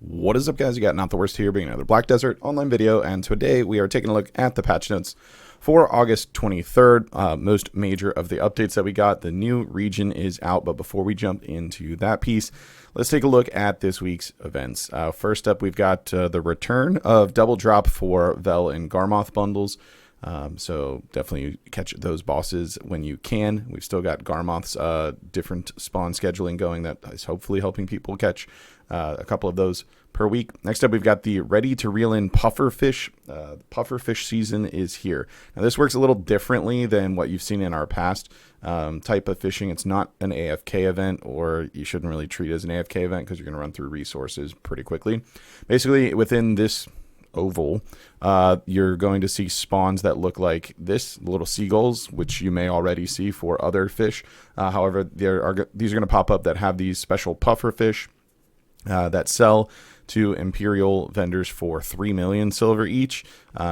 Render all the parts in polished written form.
What is up, guys? You got NotTheWorst here, bringing another Black Desert online video, and today we are taking a look at the patch notes for August 23rd. Most major of the updates that we got. The new region is out, but before we jump into that piece, let's take a look at this week's events. First up, we've got the return of Double Drop for Vel and Garmoth bundles. So definitely catch those bosses when you can. We've still got Garmoth's different spawn scheduling going that is hopefully helping people catch a couple of those per week. Next up, we've got the ready to reel in pufferfish. Pufferfish season is here. Now this works a little differently than what you've seen in our past type of fishing. It's not an AFK event, or you shouldn't really treat it as an AFK event because you're going to run through resources pretty quickly. Basically, within this oval, you're going to see spawns that look like this, little seagulls, which you may already see for other fish. However, these are going to pop up that have these special puffer fish that sell to Imperial vendors for 3 million silver each.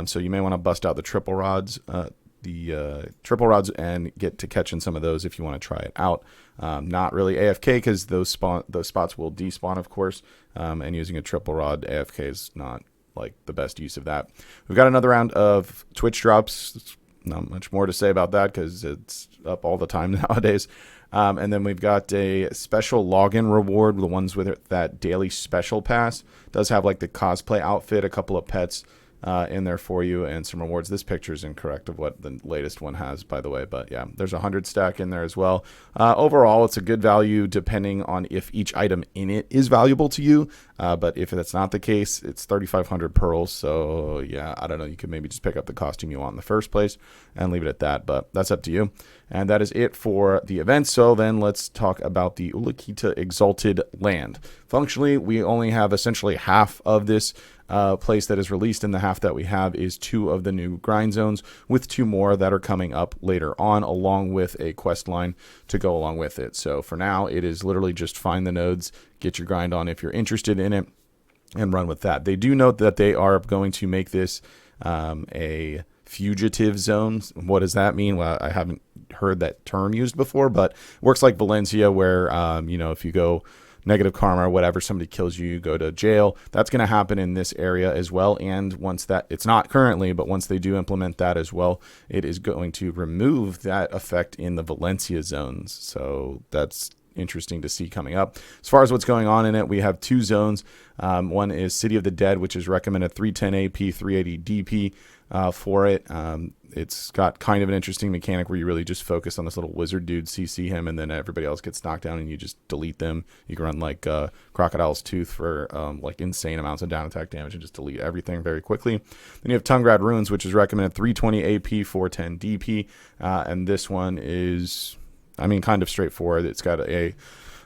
So you may want to bust out the triple rods, and get to catching some of those if you want to try it out. Not really AFK because those spots will despawn, of course, and using a triple rod AFK is not like the best use of that. We've got another round of Twitch drops. Not much more to say about that because it's up all the time nowadays. And then we've got a special login reward. The ones with that daily special pass does have like the cosplay outfit, a couple of pets in there for you, and some rewards. This picture is incorrect of what the latest one has, by the way, but yeah, there's 100 stack in there as well. Overall, it's a good value depending on if each item in it is valuable to you, but if that's not the case, it's 3,500 pearls. So yeah, I don't know, you could maybe just pick up the costume you want in the first place and leave it at that, but that's up to you. And that is it for the event. So then let's talk about the Uluqita Exalted Land. Functionally, we only have essentially half of this place that is released, and the half that we have is 2 of the new grind zones, with 2 more that are coming up later on, along with a quest line to go along with it. So for now, it is literally just find the nodes, get your grind on if you're interested in it, and run with that. They do note that they are going to make this a fugitive zones. What does that mean? Well, I haven't heard that term used before, but it works like Valencia, where if you go negative karma or whatever, somebody kills you, you go to jail. That's going to happen in this area as well. And once that, it's not currently, but once they do implement that as well, it is going to remove that effect in the Valencia zones. So that's interesting to see coming up. As far as what's going on in it, we have 2 zones. One is City of the Dead, which is recommended 310 AP, 380 DP for it. It's got kind of an interesting mechanic where you really just focus on this little wizard dude, CC him, and then everybody else gets knocked down and you just delete them. You can run like Crocodile's Tooth for like insane amounts of down attack damage and just delete everything very quickly. Then you have Tungrad Ruins, which is recommended 320 AP, 410 DP, and this one is, kind of straightforward. It's got a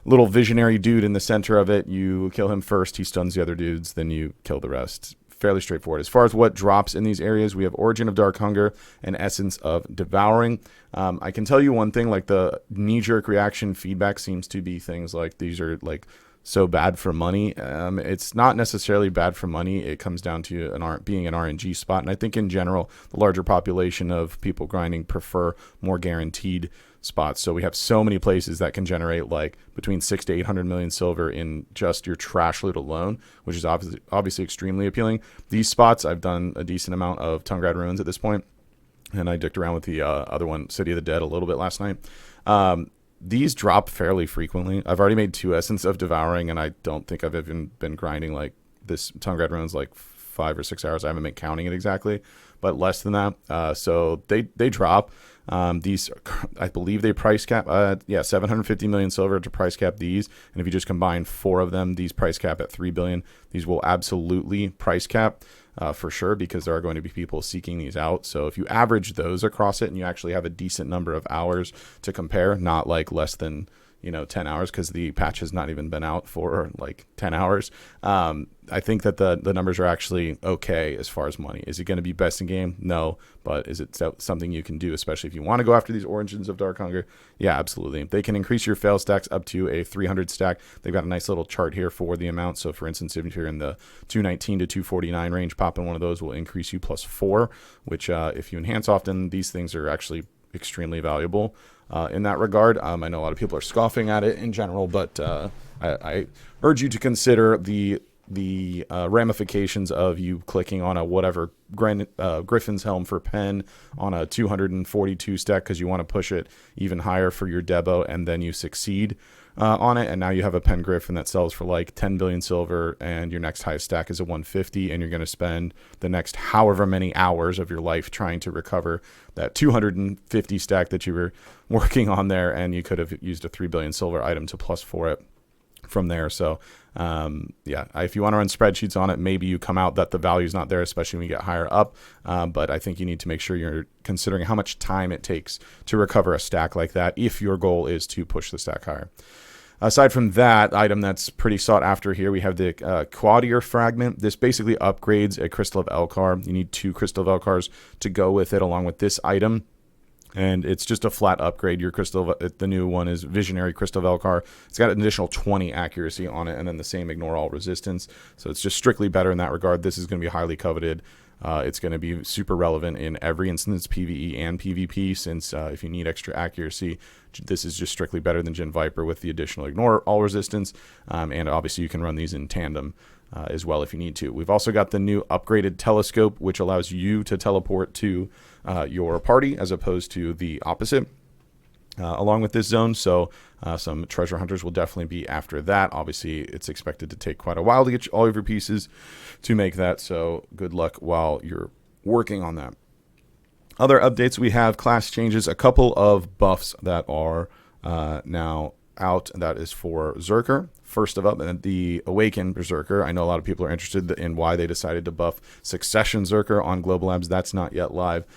little visionary dude in the center of it. You kill him first, he stuns the other dudes, then you kill the rest. Fairly straightforward. As far as what drops in these areas, we have Origin of Dark Hunger and Essence of Devouring. I can tell you one thing, like the knee-jerk reaction feedback seems to be things like these are like so bad for money. It's not necessarily bad for money. It comes down to being an RNG spot, and I think in general the larger population of people grinding prefer more guaranteed spots. So we have so many places that can generate like between 600 to 800 million silver in just your trash loot alone, which is obviously extremely appealing. These spots, I've done a decent amount of Tungrad Ruins at this point, and I dicked around with the other one, City of the Dead, a little bit last night. These drop fairly frequently. I've already made 2 Essence of Devouring, and I don't think I've even been grinding like this Tungrad Ruins like 5 or 6 hours. I haven't been counting it exactly, but less than that. So they drop. These, I believe they price cap, 750 million silver to price cap these. And if you just combine 4 of them, these price cap at 3 billion. These will absolutely price cap for sure, because there are going to be people seeking these out. So if you average those across it and you actually have a decent number of hours to compare, not like less than 10 hours, because the patch has not even been out for like 10 hours. I think that the numbers are actually okay as far as money. Is it going to be best in game? No. But is it something you can do, especially if you want to go after these Origins of Dark Hunger? Yeah, absolutely. They can increase your fail stacks up to a 300 stack. They've got a nice little chart here for the amount. So for instance, if you're in the 219 to 249 range, popping one of those will increase you +4, which if you enhance often, these things are actually extremely valuable in that regard. I know a lot of people are scoffing at it in general, but I urge you to consider the the ramifications of you clicking on a whatever Griffin's Helm for pen on a 242 stack because you want to push it even higher for your Debo, and then you succeed on it, and now you have a pen Griffin that sells for like 10 billion silver, and your next highest stack is a 150, and you're going to spend the next however many hours of your life trying to recover that 250 stack that you were working on there, and you could have used a 3 billion silver item to plus for it from there. So yeah, if you want to run spreadsheets on it, maybe you come out that the value is not there, especially when you get higher up, but I think you need to make sure you're considering how much time it takes to recover a stack like that if your goal is to push the stack higher. Aside from that item that's pretty sought after here, we have the Quadir Fragment. This basically upgrades a Crystal of Elcar. You need 2 Crystal of Elcars to go with it along with this item. And it's just a flat upgrade. Your Crystal, the new one is Visionary Crystal of Elcar. It's got an additional 20 accuracy on it, and then the same Ignore All Resistance. So it's just strictly better in that regard. This is going to be highly coveted. It's going to be super relevant in every instance, PvE and PvP, since if you need extra accuracy, this is just strictly better than Jin Viper with the additional Ignore All Resistance. And obviously you can run these in tandem as well if you need to. We've also got the new upgraded Telescope, which allows you to teleport to your party as opposed to the opposite. Along with this zone, so some treasure hunters will definitely be after that. Obviously, it's expected to take quite a while to get all of your pieces to make that, so good luck while you're working on that. Other updates, we have class changes, a couple of buffs that are now out. That is for Zerker. First of all, the Awakened Berserker. I know a lot of people are interested in why they decided to buff Succession Zerker on Global Labs. That's not yet live,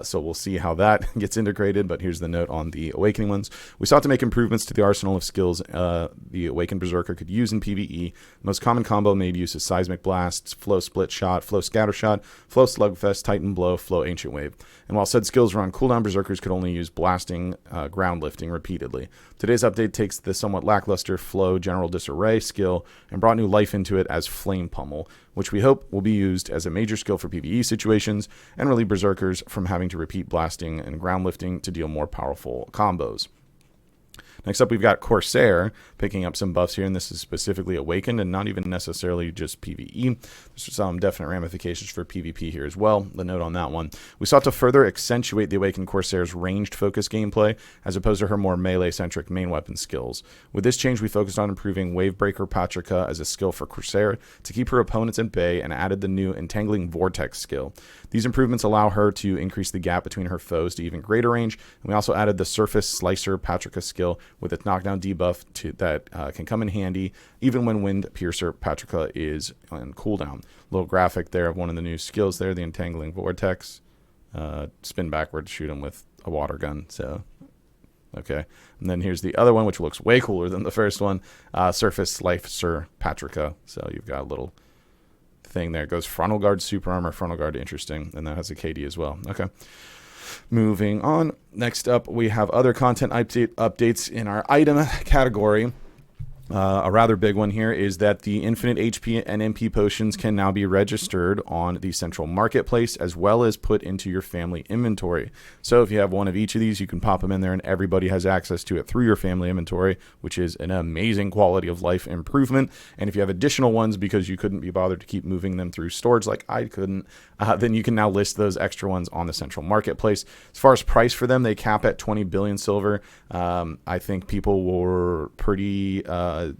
so we'll see how that gets integrated, but here's the note on the Awakening ones. We sought to make improvements to the arsenal of skills the Awakened Berserker could use in PvE. Most common combo made use is Seismic Blasts, Flow Split Shot, Flow Scatter Shot, Flow Slugfest, Titan Blow, Flow Ancient Wave. And while said skills were on cooldown, Berserkers could only use Blasting, Ground Lifting repeatedly. Today's update takes the somewhat lackluster Flow General Disarray skill and brought new life into it as Flame Pummel, which we hope will be used as a major skill for PvE situations and relieve Berserkers from having to repeat blasting and ground lifting to deal more powerful combos. Next up, we've got Corsair picking up some buffs here, and this is specifically Awakened and not even necessarily just PvE. There's some definite ramifications for PvP here as well. The note on that one. We sought to further accentuate the Awakened Corsair's ranged focus gameplay as opposed to her more melee-centric main weapon skills. With this change, we focused on improving Wavebreaker Patrika as a skill for Corsair to keep her opponents at bay and added the new Entangling Vortex skill. These improvements allow her to increase the gap between her foes to even greater range, and we also added the Surface Slicer Patrika skill with its knockdown debuff that can come in handy even when Wind Piercer Patrika is on cooldown. Little graphic there of one of the new skills there, the Entangling Vortex. Spin backward, shoot him with a water gun. So, okay. And then here's the other one, which looks way cooler than the first one. Surface Slicer Patrika. So you've got a little thing there. It goes Frontal Guard, Super Armor, Frontal Guard, interesting. And that has a KD as well. Okay. Moving on. Next up, we have other content updates in our item category. A rather big one here is that the infinite HP and MP potions can now be registered on the central marketplace as well as put into your family inventory. So if you have one of each of these, you can pop them in there and everybody has access to it through your family inventory, which is an amazing quality of life improvement. And if you have additional ones because you couldn't be bothered to keep moving them through storage like I couldn't, then you can now list those extra ones on the central marketplace. As far as price for them, they cap at 20 billion silver. I think people were pretty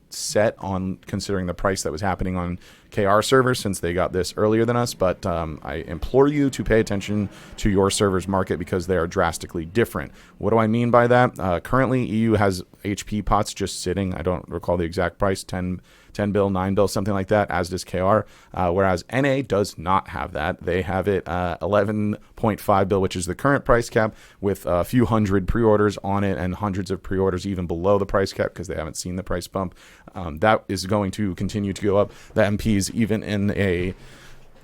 set on considering the price that was happening on KR servers since they got this earlier than us, but I implore you to pay attention to your server's market because they are drastically different. What do I mean by that? Currently, EU has HP pots just sitting. I don't recall the exact price, 10 bill, 9 bill, something like that, as does KR, whereas NA does not have that. They have it 11.5 bill, which is the current price cap, with a few hundred pre-orders on it and hundreds of pre-orders even below the price cap because they haven't seen the price bump. That is going to continue to go up. The MPs even in a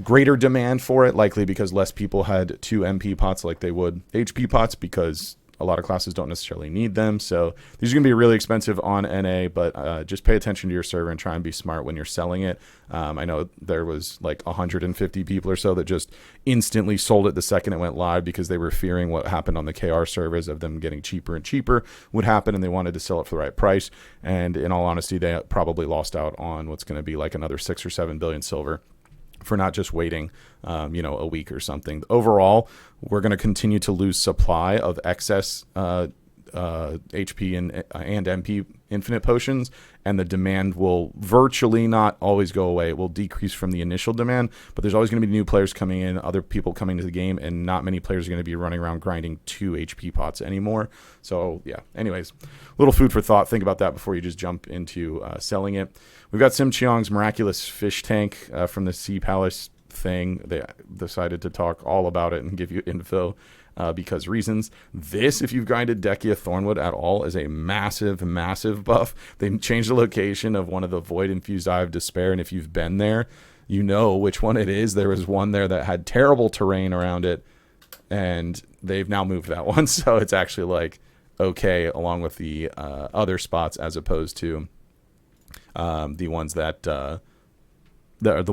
greater demand for it, likely because less people had 2 MP pots like they would HP pots because A lot of classes don't necessarily need them. So these are going to be really expensive on NA, but just pay attention to your server and try and be smart when you're selling it. I know there was like 150 people or so that just instantly sold it the second it went live because they were fearing what happened on the KR servers of them getting cheaper and cheaper would happen, and they wanted to sell it for the right price. And in all honesty, they probably lost out on what's going to be like another 6 or 7 billion silver for not just waiting, a week or something. Overall, we're going to continue to lose supply of excess HP and MP infinite potions, and the demand will virtually not always go away. It will decrease from the initial demand, but there's always going to be new players coming in, other people coming to the game, and not many players are going to be running around grinding 2 HP pots anymore. So yeah, anyways, little food for thought. Think about that before you just jump into selling it. We've got Sim Cheong's miraculous fish tank from the Sea Palace thing. They decided to talk all about it and give you info because reasons. This, if you've grinded Dekia Thornwood at all, is a massive, massive buff. They changed the location of one of the Void Infused Eye of Despair, and if you've been there, you know which one it is. There was one there that had terrible terrain around it, and they've now moved that one, so it's actually like okay along with the other spots as opposed to the ones that the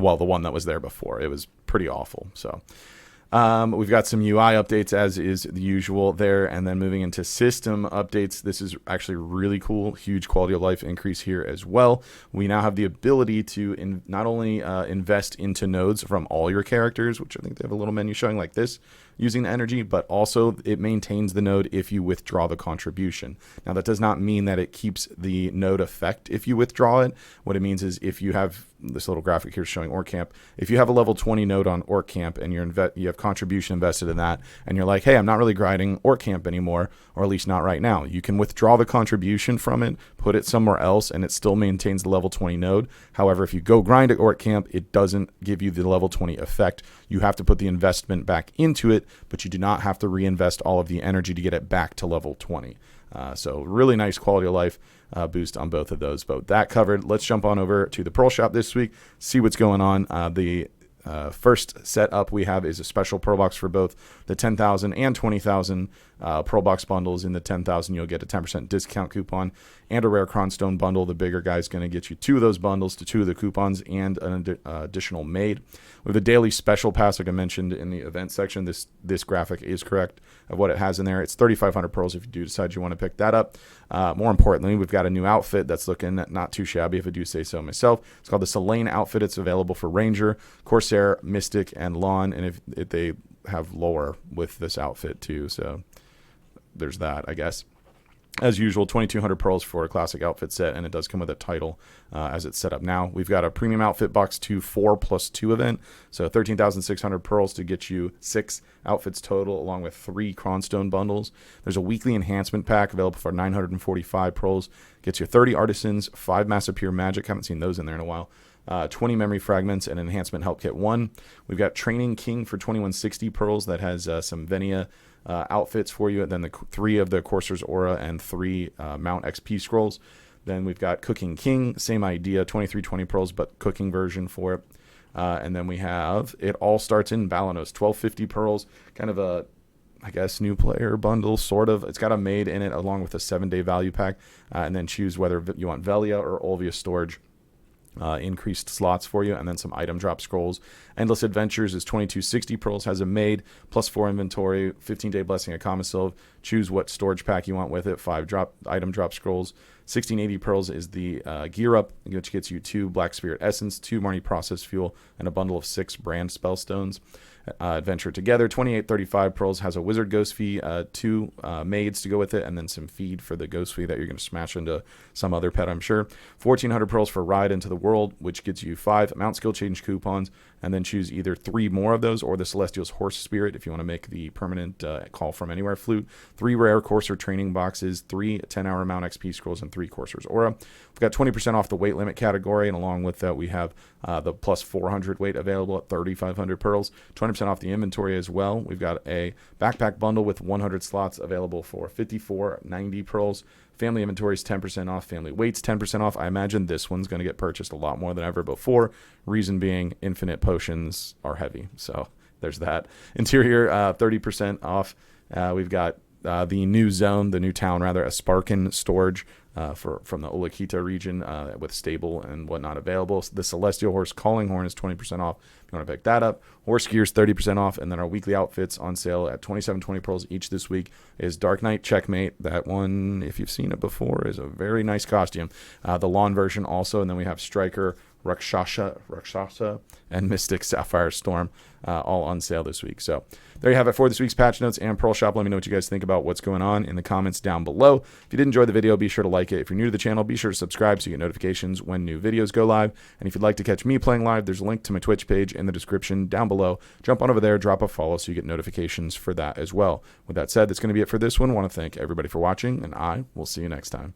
one that was there before. It was pretty awful. So we've got some UI updates as is the usual there, and then moving into system updates. This is actually really cool. Huge quality of life increase here as well. We now have the ability to not only invest into nodes from all your characters, which I think they have a little menu showing like this, using the energy, but also it maintains the node if you withdraw the contribution. Now, that does not mean that it keeps the node effect if you withdraw it. What it means is if you have this little graphic here showing Orc Camp, if you have a level 20 node on Orc Camp and you have contribution invested in that, and you're like, hey, I'm not really grinding Orc Camp anymore, or at least not right now, you can withdraw the contribution from it, put it somewhere else, and it still maintains the level 20 node. However, if you go grind at Orc Camp, it doesn't give you the level 20 effect. You have to put the investment back into it, but you do not have to reinvest all of the energy to get it back to level 20. So really nice quality of life boost on both of those. But with that covered, let's jump on over to the Pearl Shop this week, see what's going on. The first setup we have is a special Pearl Box for both the 10,000 and 20,000 Pearl Box bundles. In the 10,000, you'll get a 10% discount coupon and a rare Cronstone bundle. The bigger guy is going to get you 2 of those bundles to 2 of the coupons and an additional maid. With a daily special pass, like I mentioned in the event section, this graphic is correct of what it has in there. It's 3,500 pearls if you do decide you want to pick that up. More importantly, we've got a new outfit that's looking not too shabby, if I do say so myself. It's called the Selene outfit. It's available for Ranger, Corsair, Mystic, and Lawn, and if they have lore with this outfit too, so there's that, I guess. As usual, 2,200 pearls for a classic outfit set, and it does come with a title as it's set up now. We've got a premium outfit box 4+2 event, so 13,600 pearls to get you 6 outfits total, along with 3 Cronstone bundles. There's a weekly enhancement pack available for 945 pearls. Gets you 30 artisans, 5 massive pure magic. Haven't seen those in there in a while. 20 memory fragments and enhancement help kit 1. We've got Training King for 2160 pearls that has some Venia outfits for you, and then the 3 of the Corsair's Aura and 3 Mount XP scrolls. Then we've got Cooking King, same idea, 2320 pearls, but cooking version for it. And then we have It All Starts in Balanos, 1250 pearls, kind of a, I guess, new player bundle, sort of. It's got a maid in it along with a 7-day value pack, and then choose whether you want Velia or Olvia storage. Increased slots for you, and then some item drop scrolls. Endless Adventures is 2260 pearls, has a maid, +4 inventory, 15-day blessing of Kamasilv. Choose what storage pack you want with it, 5 item drop scrolls. 1680 pearls is the gear up, which gets you 2 Black Spirit Essence, 2 Marnie Process Fuel, and a bundle of 6 brand spell stones. Adventure Together, 2835 pearls, has a Wizard Ghost Fee, 2 maids to go with it, and then some feed for the Ghost Fee that you're going to smash into some other pet, I'm sure. 1400 pearls for Ride into the World, which gets you 5 Mount Skill Change coupons, and then choose either 3 more of those or the Celestial's Horse Spirit if you want to make the permanent Call From Anywhere flute. 3 rare Corsair training boxes, 3 10-hour Mount XP scrolls, and 3 Corsair's Aura. We've got 20% off the weight limit category, and along with that we have the +400 weight available at 3,500 pearls. 20% off the inventory as well. We've got a backpack bundle with 100 slots available for 5490 pearls. Family inventory is 10% off. Family weights 10% off. I imagine this one's going to get purchased a lot more than ever before. Reason being, infinite potions are heavy. So there's that. Interior 30% off. We've got the new zone, the new town rather, a Sparkin storage from the Uluqita region with stable and whatnot available. So the Celestial Horse Calling Horn is 20% off. If you want to pick that up. Horse Gear's 30% off. And then our weekly outfits on sale at 27.20 pearls each this week is Dark Knight Checkmate. That one, if you've seen it before, is a very nice costume. The lawn version also. And then we have Striker, Rakshasa, and Mystic Sapphire Storm all on sale this week. So there you have it for this week's patch notes and Pearl Shop. Let me know what you guys think about what's going on in the comments down below. If you did enjoy the video, be sure to like it. If you're new to the channel, be sure to subscribe so you get notifications when new videos go live. And if you'd like to catch me playing live, there's a link to my Twitch page in the description down below. Jump on over there, drop a follow so you get notifications for that as well. With that said, that's going to be it for this one. I want to thank everybody for watching, and I will see you next time.